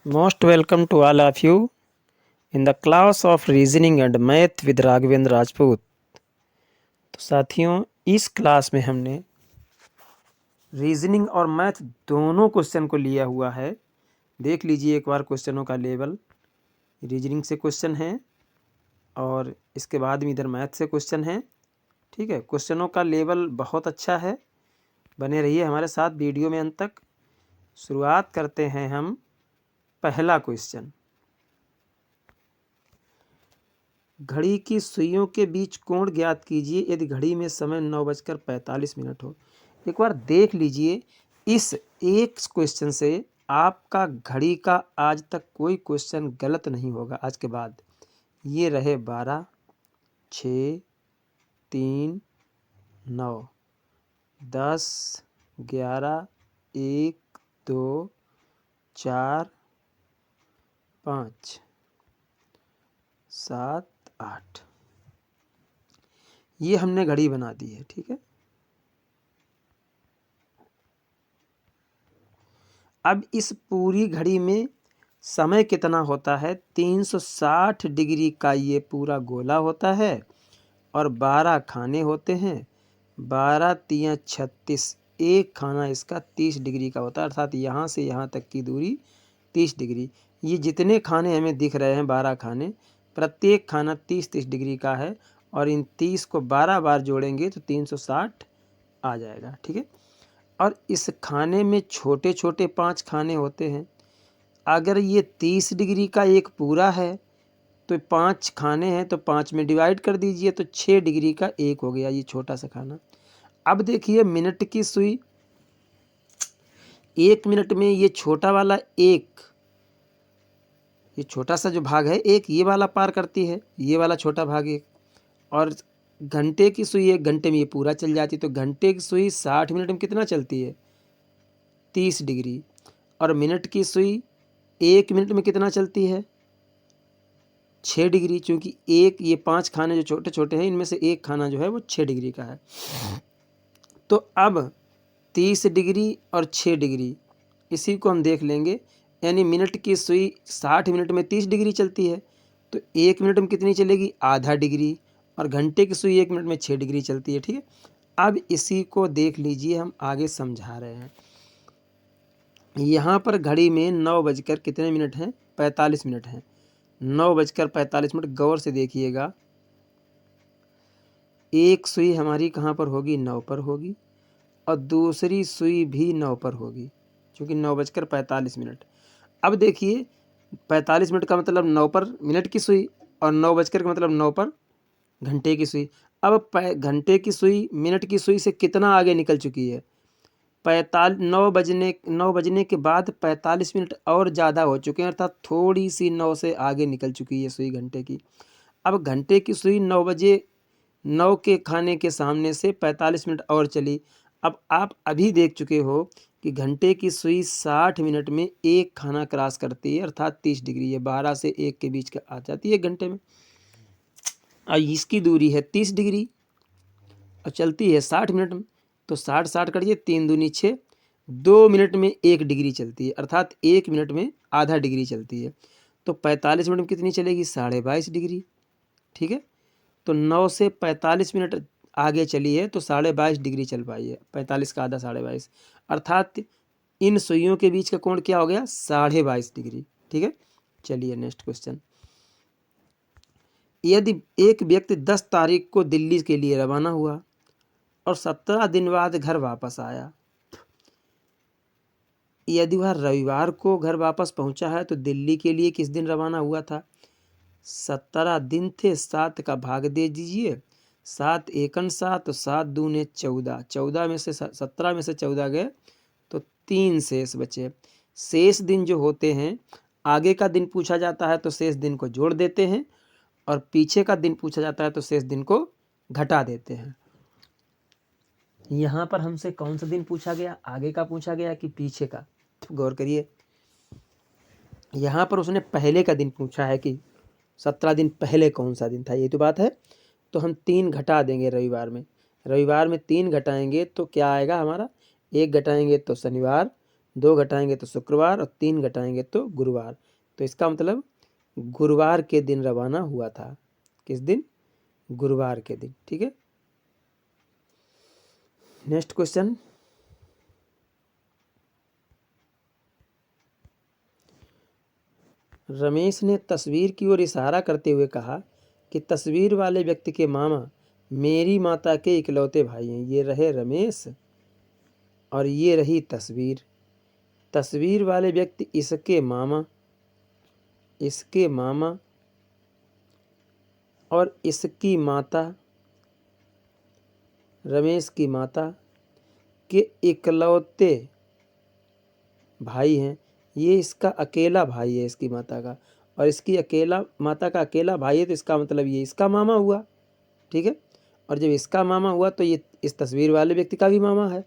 Most welcome to all of you in the class of Reasoning and Math with Raghavendra Rajput. तो साथियों, इस class में हमने रीजनिंग और मैथ दोनों क्वेश्चन को लिया हुआ है। देख लीजिए एक बार क्वेश्चनों का लेवल। रीजनिंग से क्वेश्चन है और इसके बाद में इधर मैथ से क्वेश्चन है। ठीक है, क्वेश्चनों का लेवल बहुत अच्छा है। बने रहिए हमारे साथ वीडियो में अंत तक। शुरुआत करते हैं हम पहला क्वेश्चन। घड़ी की सुइयों के बीच कोण ज्ञात कीजिए यदि घड़ी में समय 9:45 हो। एक बार देख लीजिए, इस एक क्वेश्चन से आपका घड़ी का आज तक कोई क्वेश्चन गलत नहीं होगा। आज के बाद ये रहे 12, 6, 3, 9, 10, 11, 1, 2, 4, 5, 7, 8। ये हमने घड़ी बना दी है। ठीक है, अब इस पूरी घड़ी में समय कितना होता है? 360 डिग्री का ये पूरा गोला होता है और 12 खाने होते हैं। 12 तियां 36, एक खाना इसका 30 डिग्री का होता है, अर्थात यहाँ से यहाँ तक की दूरी 30 डिग्री। ये जितने खाने हमें दिख रहे हैं 12 खाने, प्रत्येक खाना 30-30 डिग्री का है और इन 30 को 12 बार जोड़ेंगे तो 360 आ जाएगा। ठीक है, और इस खाने में छोटे छोटे 5 खाने होते हैं। अगर ये 30 डिग्री का एक पूरा है तो 5 खाने हैं तो 5 में डिवाइड कर दीजिए तो 6 डिग्री का एक हो गया ये छोटा सा खाना। अब देखिए मिनट की सुई, 1 मिनट में ये छोटा वाला एक, ये छोटा सा जो भाग है एक, ये वाला पार करती है, ये वाला छोटा भाग एक। और घंटे की सुई 1 घंटे में ये पूरा चल जाती है, तो घंटे की सुई 60 मिनट में कितना चलती है? 30 डिग्री। और मिनट की सुई 1 मिनट में कितना चलती है? 6 डिग्री। चूँकि एक ये 5 खाने जो छोटे छोटे हैं इनमें से एक खाना जो है वो 6 डिग्री का है। तो अब 30 डिग्री और 6 डिग्री इसी को हम देख लेंगे। यानी मिनट की सुई 60 मिनट में 30 डिग्री चलती है, तो 1 मिनट में कितनी चलेगी? आधा डिग्री। और घंटे की सुई 1 मिनट में 6 डिग्री चलती है। ठीक है, अब इसी को देख लीजिए, हम आगे समझा रहे हैं। यहाँ पर घड़ी में 9 बजकर कितने मिनट हैं? 45 मिनट हैं। 9:45 गौर से देखिएगा। एक सुई हमारी कहाँ पर होगी? 9 पर होगी और दूसरी सुई भी 9 पर होगी, क्योंकि 9:45। अब देखिए 45 मिनट का मतलब 9 पर मिनट की सुई और 9 बजकर का मतलब 9 पर घंटे की सुई। अब घंटे की सुई मिनट की सुई से कितना आगे निकल चुकी है? 9 बजने के बाद 45 मिनट और ज़्यादा हो चुके हैं, अर्थात थोड़ी सी 9 से आगे निकल चुकी है सुई घंटे की। अब घंटे की सुई 9 बजे 9 के खाने के सामने से 45 मिनट और चली। अब आप अभी देख चुके हो कि घंटे की सुई 60 मिनट में एक खाना क्रॉस करती है, अर्थात 30 डिग्री है। 12 से 1 के बीच का आ जाती है घंटे में। और इसकी दूरी है 30 डिग्री और चलती है 60 मिनट में, तो 60-60 करिए, 3 दूनी 6, 2 मिनट में 1 डिग्री चलती है, अर्थात 1 मिनट में आधा डिग्री चलती है। तो 45 मिनट में कितनी चलेगी? 22.5 डिग्री। ठीक है, तो 9 से 45 मिनट आगे चली है तो 22.5 डिग्री चल पाई है। 45 का आधा 22.5, अर्थात इन सुइयों के बीच का कोण क्या हो गया? 22.5 डिग्री। ठीक है, चलिए नेक्स्ट क्वेश्चन। यदि एक व्यक्ति 10 तारीख को दिल्ली के लिए रवाना हुआ और 17 दिन बाद घर वापस आया, यदि वह रविवार को घर वापस पहुंचा है तो दिल्ली के लिए किस दिन रवाना हुआ था? 17 दिन थे, 7 का भाग दे दीजिए, 7 एकन 7 तो 7 दूने 14, 14 में से 17 में से 14 गए तो 3 शेष बचे। शेष दिन जो होते हैं, आगे का दिन पूछा जाता है तो शेष दिन को जोड़ देते हैं और पीछे का दिन पूछा जाता है तो शेष दिन को घटा देते हैं। यहाँ पर हमसे कौन सा दिन पूछा गया? आगे का पूछा गया कि पीछे का? गौर करिए, यहाँ पर उसने पहले का दिन पूछा है कि 17 दिन पहले कौन सा दिन था, ये तो बात है। तो हम 3 घटा देंगे रविवार में। रविवार में 3 घटाएंगे तो क्या आएगा हमारा? 1 घटाएंगे तो शनिवार, 2 घटाएंगे तो शुक्रवार और 3 घटाएंगे तो गुरुवार। तो इसका मतलब गुरुवार के दिन रवाना हुआ था। किस दिन? गुरुवार के दिन। ठीक है। नेक्स्ट क्वेश्चन, रमेश ने तस्वीर की ओर इशारा करते हुए कहा कि तस्वीर वाले व्यक्ति के मामा मेरी माता के इकलौते भाई हैं। ये रहे रमेश और ये रही तस्वीर। तस्वीर वाले व्यक्ति इसके मामा और इसकी माता, रमेश की माता के इकलौते भाई हैं। ये इसका अकेला भाई है, इसकी माता का, और इसकी माता का अकेला भाई है, तो इसका मतलब ये इसका मामा हुआ। ठीक है। और जब इसका मामा हुआ तो ये इस तस्वीर वाले व्यक्ति का भी मामा है।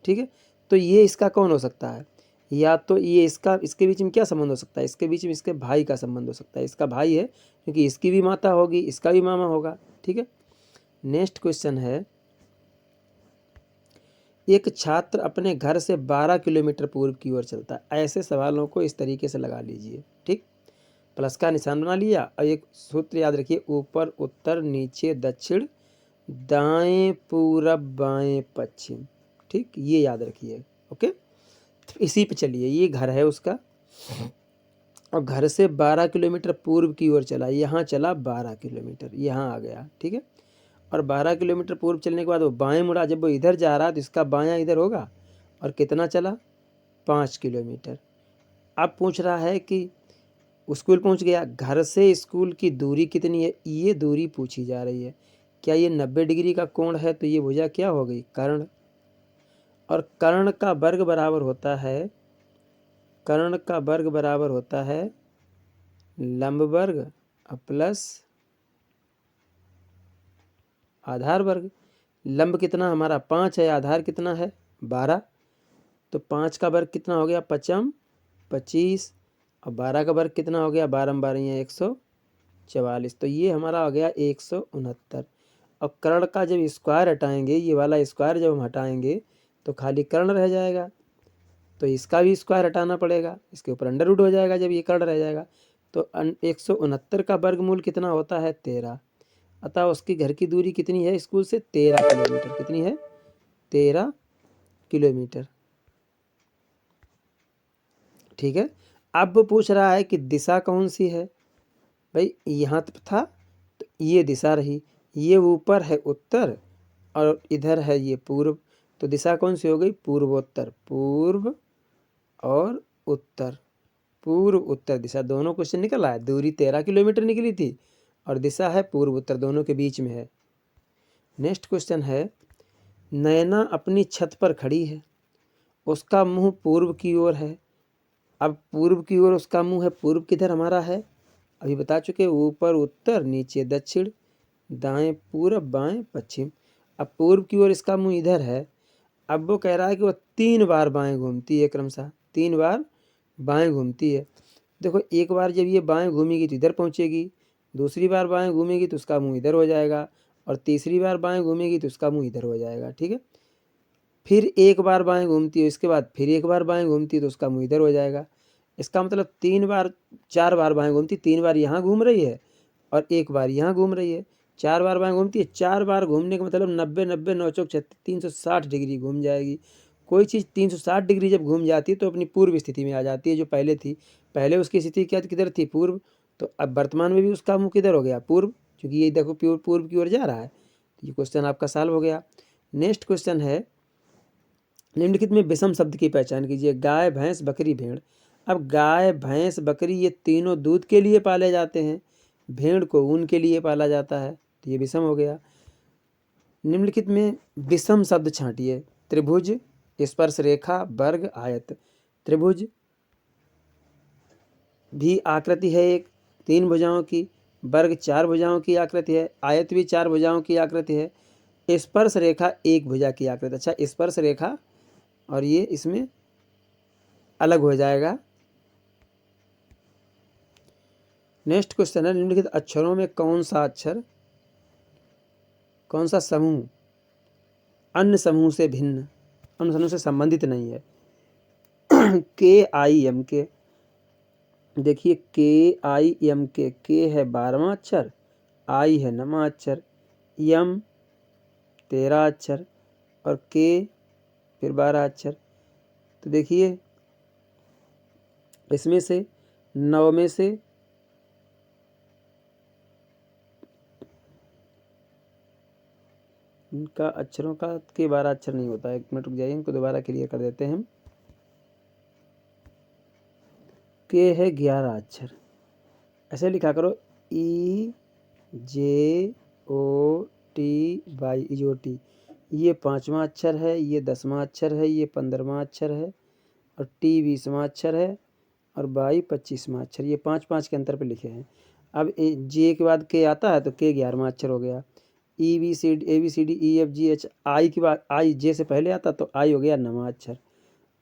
ठीक है। तो ये इसका कौन हो सकता है? या तो ये इसके बीच में क्या संबंध हो सकता है? इसके बीच में इसके भाई का संबंध हो सकता है। इसका भाई है क्योंकि इसकी भी माता होगी, इसका भी मामा होगा। ठीक है। नेक्स्ट क्वेश्चन है, एक छात्र अपने घर से 12 किलोमीटर पूर्व की ओर चलता है। ऐसे सवालों को इस तरीके से लगा लीजिए। ठीक, प्लस का निशान बना लिया और एक सूत्र याद रखिए, ऊपर उत्तर, नीचे दक्षिण, दाएं पूरब, बाएं पश्चिम। ठीक, ये याद रखिए। ओके, तो इसी पे चलिए। ये घर है उसका और घर से 12 किलोमीटर पूर्व की ओर चला। यहाँ चला 12 किलोमीटर, यहाँ आ गया। ठीक है। और 12 किलोमीटर पूर्व चलने के बाद वो बाएं मुड़ा। जब वो इधर जा रहा तो इसका बायां इधर होगा। और कितना चला? 5 किलोमीटर। अब पूछ रहा है कि स्कूल पहुंच गया, घर से स्कूल की दूरी कितनी है? ये दूरी पूछी जा रही है। क्या ये 90 डिग्री का कोण है? तो ये भुजा क्या हो गई? कर्ण। और कर्ण का वर्ग बराबर होता है लंब वर्ग प्लस आधार वर्ग। लंब कितना हमारा 5 है, आधार कितना है 12। तो 5 का वर्ग कितना हो गया? 5 25, और 12 का वर्ग कितना हो गया? 12 12 144। तो ये हमारा हो गया 169। और कर्ण का जब स्क्वायर हटाएंगे, ये वाला स्क्वायर जब हम हटाएंगे तो खाली कर्ण रह जाएगा। तो इसका भी स्क्वायर हटाना पड़ेगा, इसके ऊपर अंडर रूट हो जाएगा जब ये कर्ण रह जाएगा। तो 169 का वर्गमूल कितना होता है? 13। अतः उसकी घर की दूरी कितनी है स्कूल से? 13 किलोमीटर। कितनी है? 13 किलोमीटर। ठीक है। अब वो पूछ रहा है कि दिशा कौन सी है। भाई यहाँ था तो ये दिशा रही, ये ऊपर है उत्तर और इधर है ये पूर्व। तो दिशा कौन सी हो गई? पूर्वोत्तर। पूर्व और उत्तर, पूर्व उत्तर दिशा। दोनों क्वेश्चन निकल रहा है। दूरी 13 किलोमीटर निकली थी और दिशा है पूर्व उत्तर, दोनों के बीच में है। नेक्स्ट क्वेश्चन है, नैना अपनी छत पर खड़ी है, उसका मुंह पूर्व की ओर है। अब पूर्व की ओर उसका मुंह है, पूर्व किधर हमारा है? अभी बता चुके, ऊपर उत्तर, नीचे दक्षिण, दाएं पूरब, बाएं पश्चिम। अब पूर्व की ओर इसका मुंह इधर है। अब वो कह रहा है कि वो 3 बार बाएं घूमती है, क्रमशः 3 बार बाएं घूमती है। देखो, एक बार जब ये बाएं घूमेगी तो इधर पहुंचेगी, दूसरी बार बाएं घूमेगी तो उसका मुंह इधर हो जाएगा, और तीसरी बार बाएं घूमेगी तो उसका मुंह इधर हो जाएगा। ठीक है। फिर एक बार बाएं घूमती है, इसके बाद फिर एक बार बाएं घूमती है तो उसका मुंह इधर हो जाएगा। इसका मतलब 4 बार बाएं घूमती, 3 बार यहाँ घूम रही है और एक बार यहाँ घूम रही है। 4 बार बाएं घूमती है, 4 बार घूमने का मतलब 90 90 9 चौक 36, 360 डिग्री घूम जाएगी। कोई चीज़ 360 डिग्री जब घूम जाती है तो अपनी पूर्व स्थिति में आ जाती है, जो पहले थी। पहले उसकी स्थिति क्या किधर थी? पूर्व। तो अब वर्तमान में भी उसका मुंह किधर हो गया? पूर्व, क्योंकि ये देखो पूर्व की ओर जा रहा है। तो ये क्वेश्चन आपका सॉल्व हो गया। नेक्स्ट क्वेश्चन है, निम्नलिखित में विषम शब्द की पहचान कीजिए। गाय, भैंस, बकरी, भेड़। अब गाय, भैंस, बकरी ये तीनों दूध के लिए पाले जाते हैं, भेड़ को ऊन के लिए पाला जाता है, तो ये विषम हो गया। निम्नलिखित में विषम शब्द छांटिए। त्रिभुज, स्पर्श रेखा, वर्ग, आयत। त्रिभुज भी आकृति है एक, 3 भुजाओं की। वर्ग 4 भुजाओं की आकृति है। आयत भी 4 भुजाओं की आकृति है। स्पर्श रेखा 1 भुजा की आकृति। अच्छा, स्पर्श रेखा और ये इसमें अलग हो जाएगा। नेक्स्ट क्वेश्चन है, निम्नलिखित अक्षरों में कौन सा समूह अन्य समूह से भिन्न, अन्य समूह से संबंधित नहीं है? KIMK, देखिए KIMK, के है 12वां अक्षर, आई है 9वां अक्षर, यम 13 अक्षर और के फिर 12 अक्षर। तो देखिए इसमें से 9 में से इनका अक्षरों का के 12 अक्षर नहीं होता है। 1 मिनट रुक जाइए, इनको दोबारा क्लियर कर देते हैं हम। के है 11 अक्षर, ऐसे लिखा करो EJOTY, इजोटी। ये 5वां अक्षर है, ये 10वां अक्षर है, ये 15वां अक्षर है और T 20वां अक्षर है और बाई 25वां अक्षर। ये 5-5 के अंतर पे लिखे हैं। अब जे के बाद के आता है तो के 11वां अक्षर हो गया। ABCD EFGH, आई के बाद आई जे से पहले आता तो आई हो गया 9वां अक्षर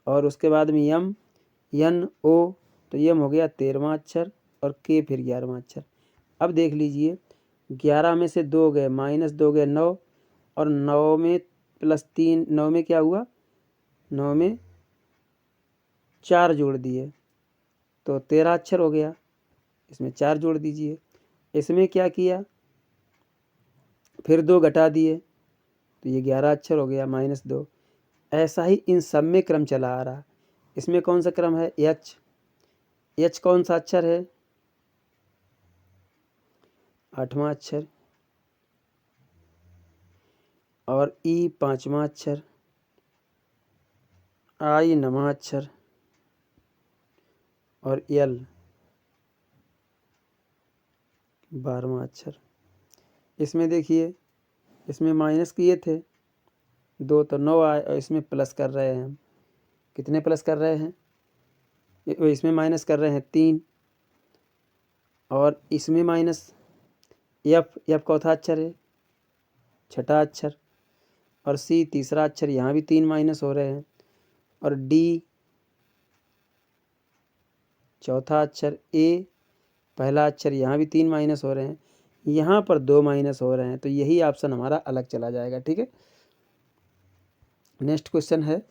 और उसके बाद में यम NO, तो यम हो गया 13वां अक्षर और के फिर 11वां अक्षर। अब देख लीजिए 11 में से 2 गए, -2 गए 9 और 9 में +3, 9 में क्या हुआ, 9 में 4 जोड़ दिए तो 13 अक्षर हो गया। इसमें 4 जोड़ दीजिए। इसमें क्या किया, फिर 2 घटा दिए तो ये 11 अक्षर हो गया -2। ऐसा ही इन सब में क्रम चला आ रहा। इसमें कौन सा क्रम है, H कौन सा अक्षर है, 8वां अक्षर और E 5वां अक्षर, I 9वां अक्षर और L 12वां अक्षर। इसमें देखिए इसमें माइनस किए थे 2 तो 9 आए और इसमें प्लस कर रहे हैं हम। कितने प्लस कर रहे हैं, इसमें माइनस कर रहे हैं 3 और इसमें माइनस। F चौथा अक्षर है, छठा अक्षर और C तीसरा अक्षर, यहाँ भी 3 माइनस हो रहे हैं और D चौथा अक्षर, A पहला अक्षर, यहाँ भी 3 माइनस हो रहे हैं, यहाँ पर 2 माइनस हो रहे हैं। तो यही ऑप्शन हमारा अलग चला जाएगा। ठीक है, नेक्स्ट क्वेश्चन है,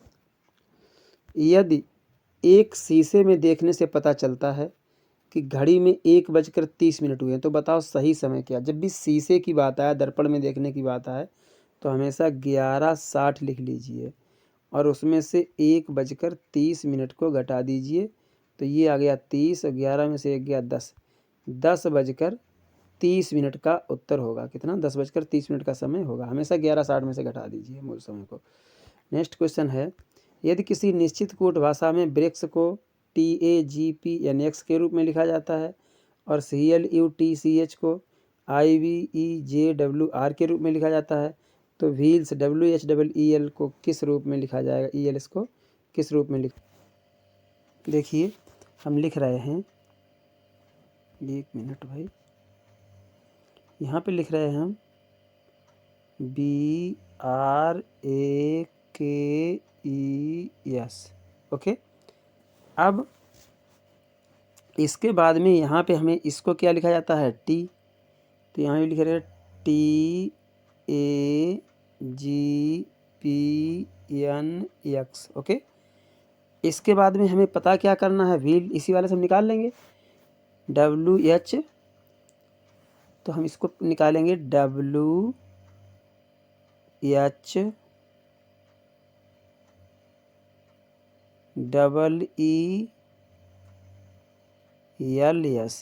यदि एक शीशे में देखने से पता चलता है कि घड़ी में 1:30 हुए हैं तो बताओ सही समय क्या। जब भी शीशे की बात आए, दर्पण में देखने की बात आए तो हमेशा 11:60 लिख लीजिए और उसमें से 1:30 को घटा दीजिए तो ये आ गया 30 और 11 में से 1 गया 10, 10:30 का उत्तर होगा। कितना, 10:30 का समय होगा। हमेशा 11:60 में से घटा दीजिए मूल समय को। नेक्स्ट क्वेश्चन है, यदि किसी निश्चित कूट भाषा में वृक्ष को TAGPNX के रूप में लिखा जाता है और CLUTCH को IVEJWR के रूप में लिखा जाता है तो व्हील्स WHEEL को किस रूप में लिखा जाएगा, ELS को किस रूप में देखिए हम लिख रहे हैं, 1 मिनट भाई, यहाँ पे लिख रहे हैं हम BRAKES। ओके, अब इसके बाद में यहाँ पे हमें इसको क्या लिखा जाता है, T, तो यहाँ भी लिख रहे हैं TAGPNX। ओके, इसके बाद में हमें पता क्या करना है, व्हील, इसी वाले से हम निकाल लेंगे WH, तो हम इसको निकालेंगे WHEELS,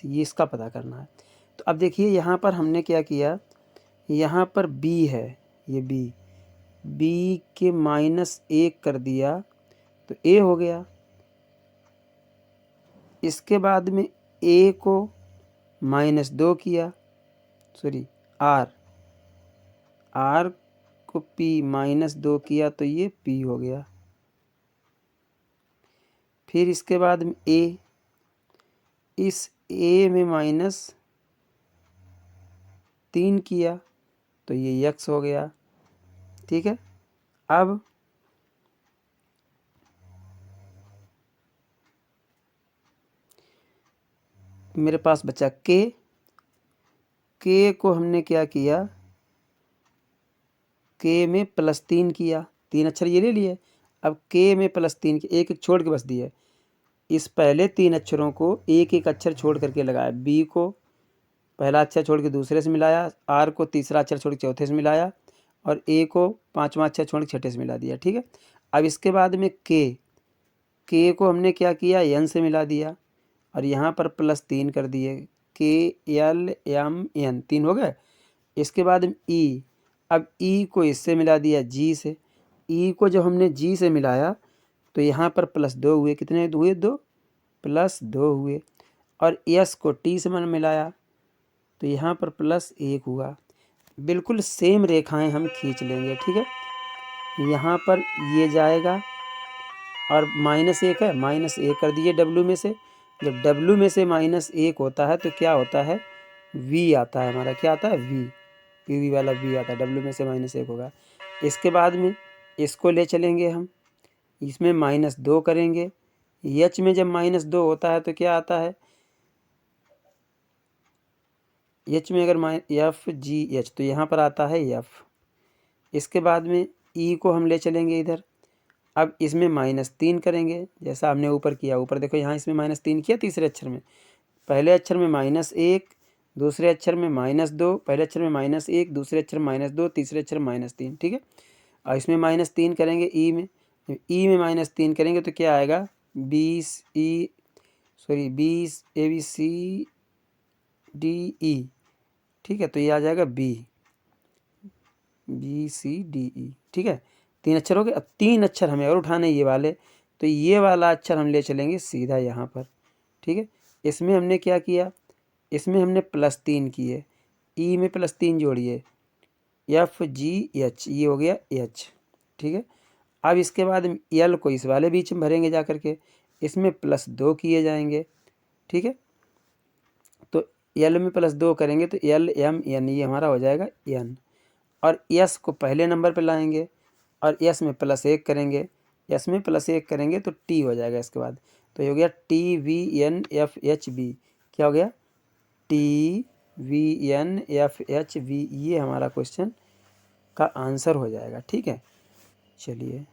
ये इसका पता करना है। तो अब देखिए यहाँ पर हमने क्या किया, यहाँ पर B है, ये B के -1 कर दिया तो A हो गया। इसके बाद में A को -2 किया, सॉरी R को P -2 किया तो ये P हो गया। फिर इसके बाद में A, इस A में -3 किया तो ये X हो गया। ठीक है, अब मेरे पास बचा K को हमने क्या किया, K में +3 किया, 3 अक्षर ये ले लिए। अब के में +3 के एक एक छोड़ के बस दिए। इस पहले 3 अक्षरों को एक एक अक्षर छोड़ करके लगाया। बी को पहला अक्षर छोड़ के दूसरे से मिलाया, आर को तीसरा अक्षर छोड़ के चौथे से मिलाया और ए को पांचवा अक्षर छोड़ के छठे से मिला दिया। ठीक है, अब इसके बाद में के को हमने क्या किया, एन से मिला दिया और यहाँ पर +3 कर दिए। के एल एम एन 3 हो गए। इसके बाद ई, अब ई को इससे मिला दिया जी से। ई को जब हमने जी से मिलाया तो यहाँ पर +2 हुए। कितने हुए? 2 +2 हुए। और एस को टी से मिलाया तो यहाँ पर +1 हुआ। बिल्कुल सेम रेखाएं हम खींच लेंगे। ठीक है, यहाँ पर ये जाएगा और -1 है, -1 कर दिए डब्लू में से। जब डब्लू में से -1 होता है तो क्या होता है, वी आता है हमारा। क्या आता है? वी, वी वाला वी आता है। डब्लू में से -1 होगा। इसके बाद में इसको ले चलेंगे हम, इसमें -2 करेंगे। एच में जब -2 होता है तो क्या आता है, एच में अगर एफ जी एच तो यहाँ पर आता है एफ। इसके बाद में ई को हम ले चलेंगे इधर। अब इसमें -3 करेंगे जैसा हमने ऊपर किया। ऊपर देखो यहाँ इसमें -3 किया तीसरे अक्षर में। पहले अक्षर में -1, दूसरे अक्षर में -2, पहले अक्षर में -1, दूसरे अक्षर में -2, तीसरे अक्षर में -3। ठीक है, और इसमें -3 करेंगे ई में। ई में -3 करेंगे तो क्या आएगा, 20 A B C D E. ठीक है, तो ये आ जाएगा बी सी डी ई। ठीक है, 3 अक्षर हो गए। अब 3 अक्षर हमें और उठाने ये वाले, तो ये वाला अक्षर हम ले चलेंगे सीधा यहाँ पर। ठीक है, इसमें हमने क्या किया, इसमें हमने +3 किए। ई में +3 जोड़िए, एफ जी एच, ये हो गया एच। ठीक है, अब इसके बाद एल को इस वाले बीच में भरेंगे जा करके, इसमें +2 किए जाएंगे। ठीक है, तो एल में +2 करेंगे तो एल एम एन, ये हमारा हो जाएगा एन। और एस को पहले नंबर पे लाएंगे और एस में +1 करेंगे। एस में +1 करेंगे तो टी हो जाएगा इसके बाद। तो ये हो गया TVNFHB। क्या हो गया, TVNFHB। ये हमारा क्वेश्चन का आंसर हो जाएगा। ठीक है, चलिए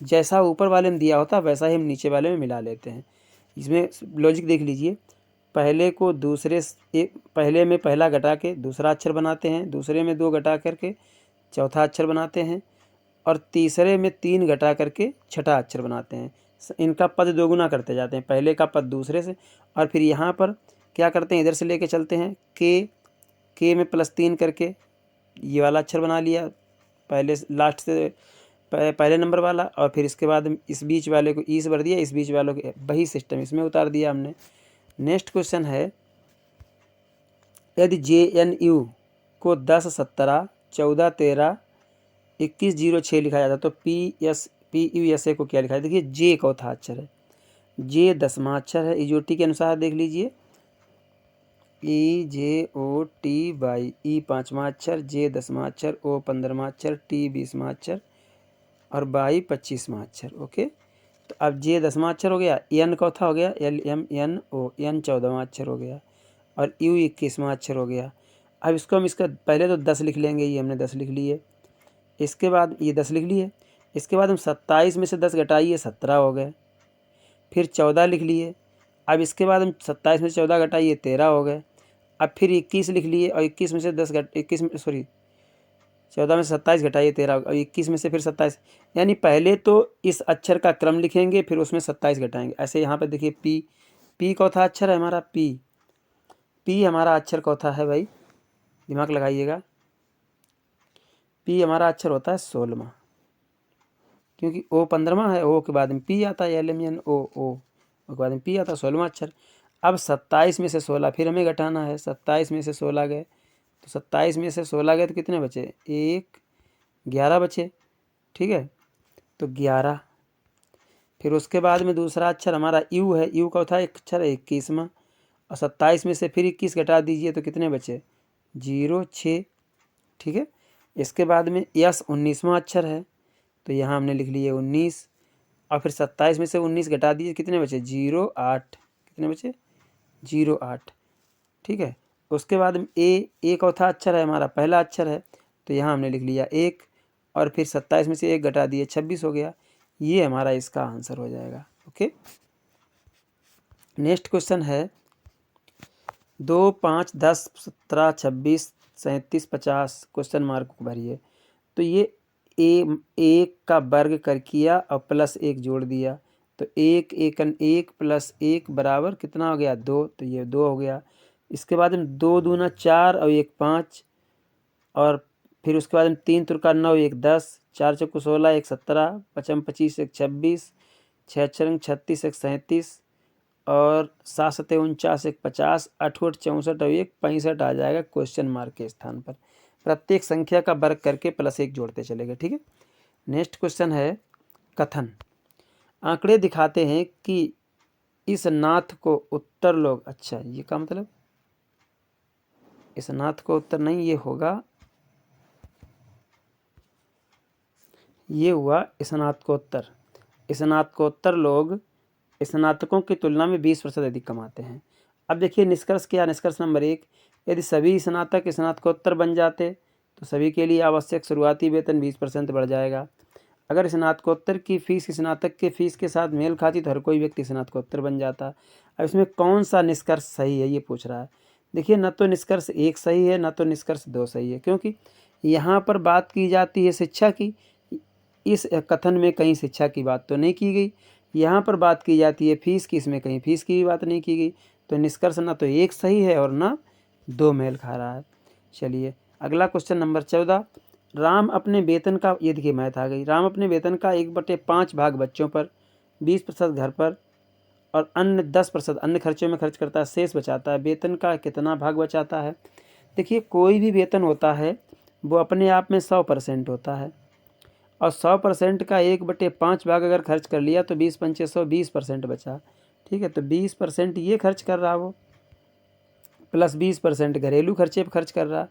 जैसा ऊपर वाले में दिया होता वैसा ही हम नीचे वाले में मिला लेते हैं। इसमें लॉजिक देख लीजिए, पहले को दूसरे पहले में पहला घटा के दूसरा अक्षर बनाते हैं, दूसरे में 2 घटा करके चौथा अक्षर बनाते हैं और तीसरे में 3 घटा करके छठा अक्षर बनाते हैं। इनका पद दोगुना करते जाते हैं, पहले का पद दूसरे से। और फिर यहाँ पर क्या करते हैं, इधर से लेके चलते हैं के में +3 करके ये वाला अक्षर बना लिया, पहले लास्ट से पहले नंबर वाला। और फिर इसके बाद इस बीच वाले को ई से भर दिया, इस बीच वालों को वही सिस्टम इसमें उतार दिया हमने। नेक्स्ट क्वेश्चन है, यदि JNU को 10, 17, 14, 13, 21, 06 लिखा जाता तो PUSA को क्या लिखा जाता। देखिए जे चौथा अक्षर है, जे 10वां अक्षर है। इजोटी के अनुसार देख लीजिए, EJOTY, ई 5वां अक्षर, जे 10वां अक्षर, O 15वां अक्षर, T 20वां अक्षर और Y 25वां अक्षर। ओके, तो अब जे 10वां अक्षर हो गया, एन चौथा हो गया, LMNO, एन 14वां अक्षर हो गया और U 21वां अक्षर हो गया। अब इसको हम इसका पहले तो 10 लिख लेंगे, ये हमने 10 लिख लिए। इसके बाद ये 10 लिख लिए। इसके बाद हम 27 में से 10 घटाइए, 17 हो गए। फिर 14 लिख लिए। अब इसके बाद हम 27 में से 14 घटाइए, 13 हो गए। अब फिर 21 लिख लिए और 21 में से 14 में से 27 घटाइए, 13 और 21 में से फिर 27। यानी पहले तो इस अक्षर का क्रम लिखेंगे, फिर उसमें 27 घटाएंगे। ऐसे यहाँ पे देखिए पी चौथा अक्षर है हमारा, पी हमारा अक्षर चौथा है भाई, दिमाग लगाइएगा। पी हमारा अक्षर होता है 16वां, क्योंकि O 15वां है, O के बाद में पी आता है, LMNO के बाद में पी आता है, 16वां अक्षर। अब 27 में से 16 फिर हमें घटाना है। 27 में से 16 गए तो 27 में से 16 गए तो कितने बचे, 11 बचे। ठीक है, तो 11। फिर उसके बाद में दूसरा अक्षर हमारा यू है, यू का था एक अक्षर है 21वां, और 27 में से फिर 21 घटा दीजिए तो कितने बचे, 0, 6। ठीक है, इसके बाद में यस 19वां अक्षर है, तो यहाँ हमने लिख लिए 19 और फिर 27 में से 19 घटा दीजिए, कितने बचे, 0, 8। कितने बचे, 0, 8। ठीक है, उसके बाद में ए चौथा अक्षर है हमारा, पहला अक्षर है, तो यहाँ हमने लिख लिया 1 और फिर 27 में से 1 घटा दिए, 26 हो गया। ये हमारा इसका आंसर हो जाएगा। ओके, नेक्स्ट क्वेश्चन है 2, 5, 10, 17, 26, 37, 50 क्वेश्चन मार्क को भरिए। तो ये एक का वर्ग कर किया और प्लस एक जोड़ दिया, तो एक एकन एक प्लस एक बराबर कितना हो गया 2, तो ये 2 हो गया। इसके बाद में 2 दूना 4 और 1 5, और फिर उसके बाद में 3 तुरका 9, 1 10, 4 चौको 16, 1 17, 5 25, 1 26, 6 छंग 36, 1 37, और 7 सत्ते 49, 1 50, 8 8 64 और 1 65 आ जाएगा क्वेश्चन मार्क के स्थान पर। प्रत्येक संख्या का वर्ग करके प्लस एक जोड़ते चलेंगे। ठीक है, नेक्स्ट क्वेश्चन है कथन। आंकड़े दिखाते हैं कि इस नाथ को उत्तर लोग, अच्छा ये का मतलब, इस नाथ को उत्तर नहीं, ये होगा, ये हुआ स्नातकोत्तर। स्नातकोत्तर लोग स्नातकों की तुलना में 20% अधिक कमाते हैं। अब देखिए निष्कर्ष क्या, निष्कर्ष नंबर 1, यदि सभी स्नातक स्नातकोत्तर बन जाते तो सभी के लिए आवश्यक शुरुआती वेतन 20% बढ़ जाएगा। अगर स्नातकोत्तर की फीस स्नातक के फीस के साथ मेल खाती तो हर कोई व्यक्ति स्नातकोत्तर बन जाता। अब इसमें कौन सा निष्कर्ष सही है ये पूछ रहा है। देखिए न तो निष्कर्ष 1 सही है, न तो निष्कर्ष 2 सही है, क्योंकि यहाँ पर बात की जाती है शिक्षा की, इस कथन में कहीं शिक्षा की बात तो नहीं की गई। यहाँ पर बात की जाती है फीस की, इसमें कहीं फीस की भी बात नहीं की गई। तो निष्कर्ष ना तो 1 सही है और ना 2 मेल खा रहा है। चलिए अगला क्वेश्चन नंबर 14। राम अपने वेतन का, ये देखिए मैथ आ गई, राम अपने वेतन का 1/5 भाग बच्चों पर, 20% घर पर और अन्य 10% अन्य खर्चों में खर्च करता है, शेष बचाता है। वेतन का कितना भाग बचाता है। देखिए कोई भी वेतन होता है वो अपने आप में 100% होता है, और 100% का 1/5 भाग अगर खर्च कर लिया तो 20 पंचे 100, 20% बचा। ठीक है, तो 20% ये खर्च कर रहा वो, प्लस 20% घरेलू खर्चे पर खर्च कर रहा,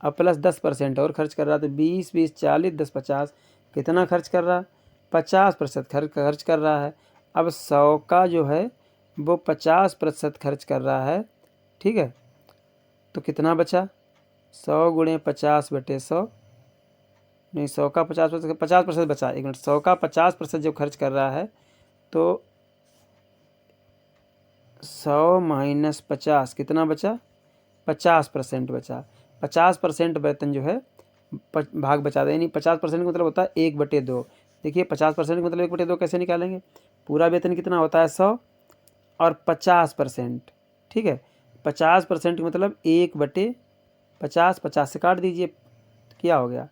अब प्लस 10% और खर्च कर रहा, तो 20 20 40 10 50 कितना खर्च कर रहा, 50% खर्च कर रहा है। अब 100 का जो है वो 50% खर्च कर रहा है। ठीक है, तो कितना बचा, 100 गुणे 50/100, नहीं 100 का 50% बचा, 1 मिनट, 100 का 50% जो खर्च कर रहा है तो 100 माइनस 50 कितना बचा, 50% बचा। 50% वेतन जो है भाग बचा दें, यानी 50% का मतलब होता है 1/2। देखिए 50% का मतलब 1/2 कैसे निकालेंगे, पूरा वेतन कितना होता है 100 और 50%। ठीक है, 50% का मतलब 1/50, 50 से काट दीजिए, तो क्या हो गया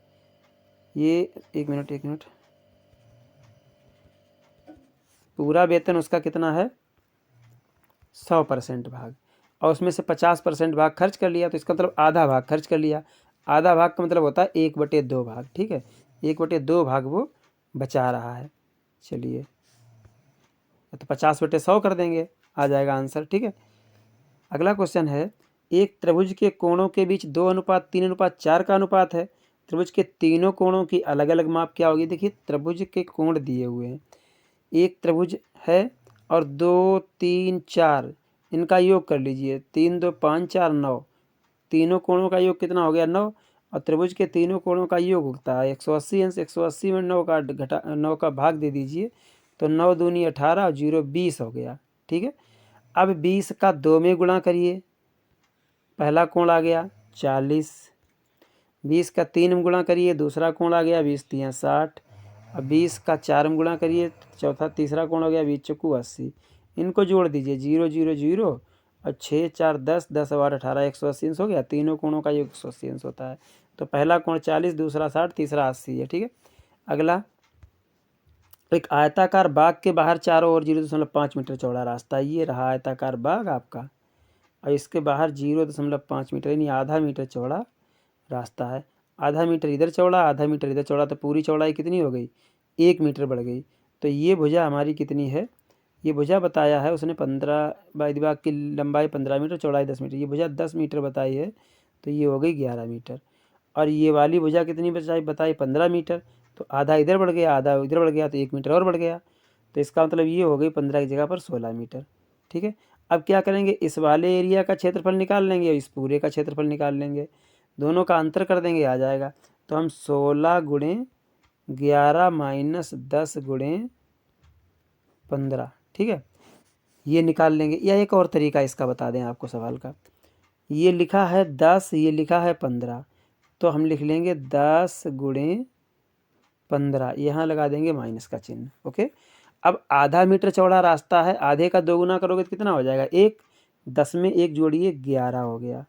ये, 1 मिनट 1 मिनट, पूरा वेतन उसका कितना है 100% भाग, और उसमें से 50% भाग खर्च कर लिया, तो इसका मतलब आधा भाग खर्च कर लिया। आधा भाग का मतलब होता है 1/2 भाग। ठीक है, 1/2 भाग वो बचा रहा है। चलिए तो 50/100 कर देंगे, आ जाएगा आंसर। ठीक है, अगला क्वेश्चन है, एक त्रिभुज के कोणों के बीच 2:3:4 का अनुपात है। त्रिभुज के तीनों कोणों की अलग अलग माप क्या होगी। देखिए त्रिभुज के कोण दिए हुए हैं, एक त्रिभुज है और 2 3 4 इनका योग कर लीजिए, 3 2 5 4 9, तीनों कोणों का योग कितना हो गया 9, और त्रिभुज के तीनों कोणों का योग होता है 180 अंश, 180 में 9 का घटा 9 का भाग दे दीजिए, तो 9 दूनी 18 और 0 20 हो गया। ठीक है, अब 20 का 2 में गुणा करिए, पहला कोण आ गया 40, 20 का 3 में गुणा करिए, दूसरा कोण आ गया 20 3 60, अब 20 का 4 में गुणा करिए, चौथा तीसरा कोण हो गया 20 चौकू 80। इनको जोड़ दीजिए, 0 0 0 और 6 4 10, 10 और 18 180 अंश हो गया। तीनों कोणों का योग 180 अंश होता है, तो पहला कोण 40, दूसरा 60, तीसरा 80 है। ठीक है, अगला, एक आयताकार बाग के बाहर चारों ओर 0.5 मीटर चौड़ा रास्ता, ये रहा आयताकार बाग आपका, और इसके बाहर 0.5 मीटर यानी आधा मीटर चौड़ा रास्ता है। आधा मीटर इधर चौड़ा, आधा मीटर इधर चौड़ा, तो पूरी चौड़ाई कितनी हो गई, 1 मीटर बढ़ गई। तो ये भुजा हमारी कितनी है, ये भुजा बताया है उसने 15, बाग की लंबाई 15 मीटर, चौड़ाई 10 मीटर, ये भुजा 10 मीटर बताई है, तो ये हो गई 11 मीटर। और ये वाली भुजा कितनी बताई 15 मीटर, तो आधा इधर बढ़ गया आधा इधर बढ़ गया, तो 1 मीटर और बढ़ गया, तो इसका मतलब ये हो गई 15 की जगह पर 16 मीटर। ठीक है, अब क्या करेंगे, इस वाले एरिया का क्षेत्रफल निकाल लेंगे और इस पूरे का क्षेत्रफल निकाल लेंगे, दोनों का अंतर कर देंगे, आ जाएगा। तो हम 16 गुणे 11 माइनस 10 गुणे 15, ठीक है, ये निकाल लेंगे। या एक और तरीका इसका बता दें आपको सवाल का, ये लिखा है 10, ये लिखा है 15, तो हम लिख लेंगे 10 गुणे 15, यहाँ लगा देंगे माइनस का चिन्ह। ओके, अब आधा मीटर चौड़ा रास्ता है, आधे का 2 गुना करोगे तो कितना हो जाएगा 1, 10 में 1 जोड़िए 11 हो गया,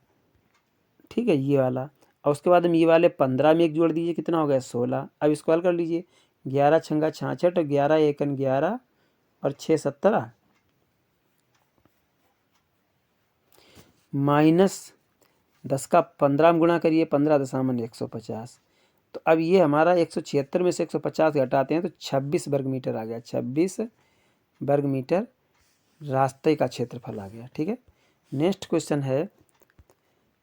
ठीक है, ये वाला। और उसके बाद हम ये वाले 15 में 1 जोड़ दीजिए, कितना हो गया 16। अब इसको हल कर लीजिए, 11 छंगा 66 और 11 एकन 11 और 6 17, माइनस 10 का 15 में गुणा करिए, 15 दशामन 150। तो अब ये हमारा 176 में से 150 घटाते हैं तो 26 वर्ग मीटर आ गया, 26 वर्ग मीटर रास्ते का क्षेत्रफल आ गया, ठीक है। नेक्स्ट क्वेश्चन है,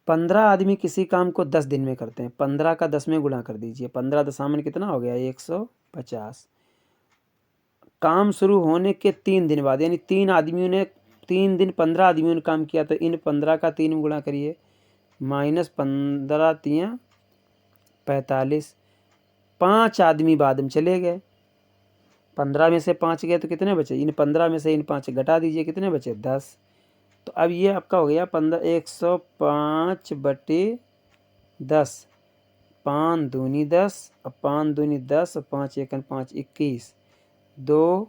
15 आदमी किसी काम को 10 दिन में करते हैं, 15 का 10 में गुणा कर दीजिए, 15 दशामन कितना हो गया 150। काम शुरू होने के 3 दिन बाद, यानी 3 आदमियों ने 3 दिन 15 आदमियों ने काम किया, तो इन 15 का 3 में गुणा करिए, माइनस 15 तियाँ 45। 5 आदमी बाद में चले गए, 15 में से 5 गए तो कितने बचे, इन 15 में से इन 5 घटा दीजिए, कितने बचे 10। तो अब ये आपका हो गया 105/10, 5 दूनी 10 और 5 दूनी 10 और 5 एकन 5 21, 2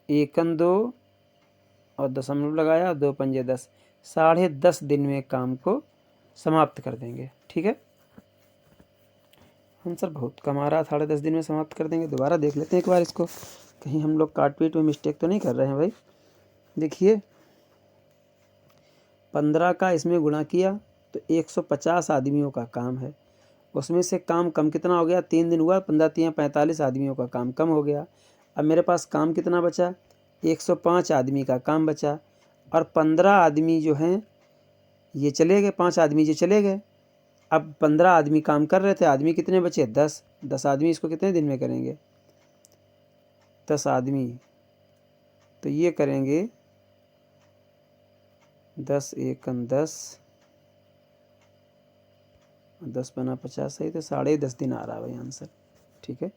एकन 2 और दशमलव लगाया, 2 पंजे 10, 10.5 दिन में काम को समाप्त कर देंगे, ठीक है। आंसर बहुत कम आ रहा है, 10.5 दिन में समाप्त कर देंगे। दोबारा देख लेते हैं एक बार इसको, कहीं हम लोग काट पीट में मिस्टेक तो नहीं कर रहे हैं भाई। देखिए 15 का इसमें गुणा किया तो 150 आदमियों का काम है, उसमें से काम कम कितना हो गया, 3 दिन हुआ, 15 तियाँ 45 आदमियों का काम कम हो गया। अब मेरे पास काम कितना बचा, 105 आदमी का काम बचा, और 15 आदमी जो हैं ये चले गए, 5 आदमी जो चले गए। अब 15 आदमी काम कर रहे थे, आदमी कितने बचे 10, 10 आदमी इसको कितने दिन में करेंगे, 10 आदमी तो ये करेंगे 10 एकन 10, 10 बना 50 सही, तो 10.5 दिन आ रहा है भाई आंसर, ठीक है।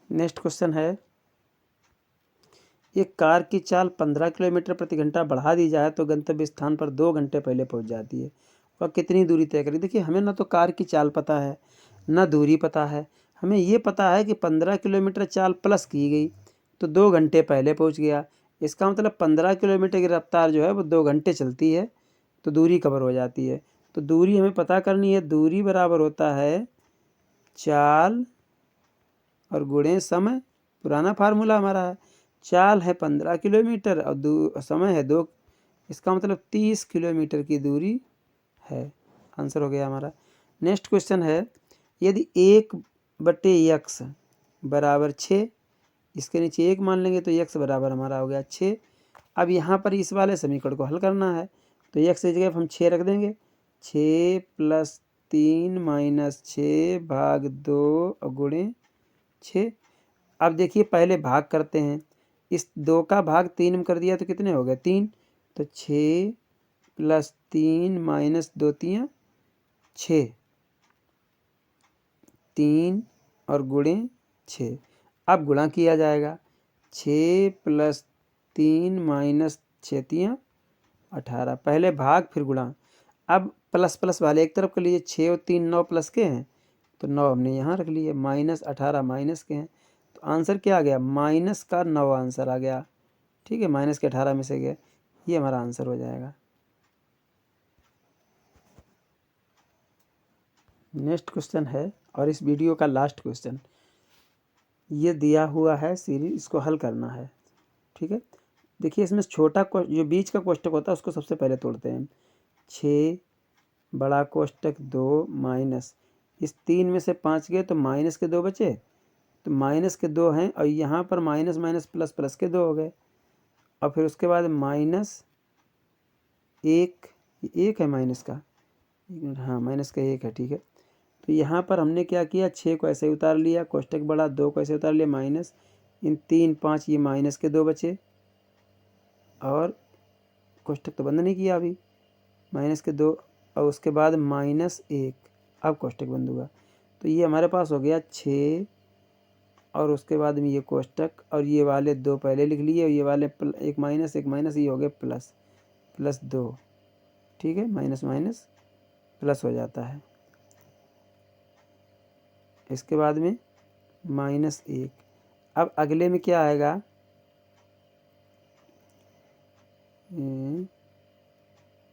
नेक्स्ट क्वेश्चन है, एक कार की चाल 15 किलोमीटर प्रति घंटा बढ़ा दी जाए तो गंतव्य स्थान पर 2 घंटे पहले पहुंच जाती है, वह कितनी दूरी तय करेगी। देखिए हमें ना तो कार की चाल पता है, ना दूरी पता है, हमें ये पता है कि 15 किलोमीटर चाल प्लस की गई तो 2 घंटे पहले पहुंच गया। इसका मतलब 15 किलोमीटर की रफ्तार जो है वो 2 घंटे चलती है, तो दूरी कवर हो जाती है। तो दूरी हमें पता करनी है, दूरी बराबर होता है चाल और गुणे समय, पुराना फार्मूला हमारा है। चाल है 15 किलोमीटर और समय है 2, इसका मतलब 30 किलोमीटर की दूरी है। आंसर हो गया हमारा। नेक्स्ट क्वेश्चन है, यदि 1/x बराबर 6, इसके नीचे 1 मान लेंगे तो x बराबर हमारा हो गया 6। अब यहाँ पर इस वाले समीकरण को हल करना है, तो x की जगह हम 6 रख देंगे, 6 + 3 - 6 भाग 2 गुणे 6। अब देखिए पहले भाग करते हैं, इस 2 का भाग 3 में कर दिया तो कितने हो गए 3, तो 6 + 3 - 2 तियाँ 6, 3 और गुणे 6। अब गुणा किया जाएगा, 6 + 3 - 6 तियाँ 18, पहले भाग फिर गुणा। अब प्लस प्लस वाले एक तरफ कर लीजिए, 6 और 3 9 प्लस के हैं तो 9 हमने यहाँ रख लिए, -18 माइनस के हैं, तो आंसर क्या आ गया, -9 आंसर आ गया, ठीक है, माइनस के 18 में से गया, ये हमारा आंसर हो जाएगा। नेक्स्ट क्वेश्चन है और इस वीडियो का लास्ट क्वेश्चन, ये दिया हुआ है सीरीज, इसको हल करना है, ठीक है। देखिए इसमें छोटा जो बीच का कोष्टक होता है उसको सबसे पहले तोड़ते हैं, 6 बड़ा कोष्टक 2 माइनस, इस 3 में से 5 गए तो माइनस के 2 बचे, तो माइनस के 2 हैं और यहाँ पर माइनस माइनस प्लस प्लस के 2 हो गए, और फिर उसके बाद -1 है माइनस का, हाँ माइनस का 1 है, ठीक है। तो यहाँ पर हमने क्या किया, 6 को ऐसे उतार लिया, कोष्टक बड़ा 2 को ऐसे उतार लिया, माइनस इन 3 5 ये माइनस के 2 बचे, और कोष्टक तो बंद नहीं किया अभी, माइनस के 2 और उसके बाद -1, अब कोष्टक बंद हुआ, तो ये हमारे पास हो गया 6 और उसके बाद में ये कोष्टक, और ये वाले 2 पहले लिख लिए, और ये वाले एक माइनस ये हो गया प्लस, प्लस 2, ठीक है, माइनस माइनस प्लस हो जाता है। इसके बाद में -1। अब अगले में क्या आएगा,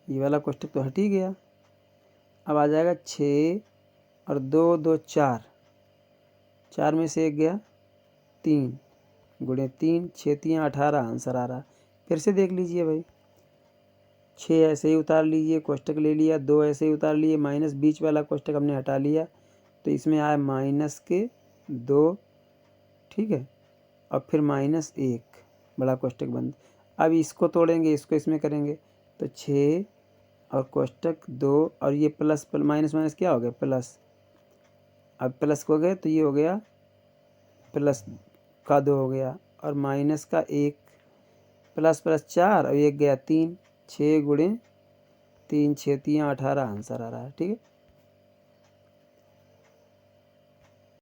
ये वाला कोष्टक तो हट ही गया। अब आ जाएगा 6 और 2 2 4, 4 में से 1 गया 3, गुणे 3, 6 3 18 आंसर आ रहा। फिर से देख लीजिए भाई, 6 ऐसे ही उतार लीजिए, कोष्टक ले लिया, 2 ऐसे ही उतार लिए, माइनस बीच वाला कोष्टक हमने हटा लिया, तो इसमें आया -2, ठीक है, और फिर -1, बड़ा कोष्टक बंद। अब इसको तोड़ेंगे, इसको इसमें करेंगे, तो 6 और कोष्टक 2 और ये प्लस माइनस माइनस क्या हो गया, प्लस। अब प्लस हो गए तो ये हो गया प्लस का 2 हो गया, और माइनस का 1, प्लस प्लस 4 और 1 गया 3, 6 गुणे 3 6 3 18 आंसर आ रहा है, ठीक है।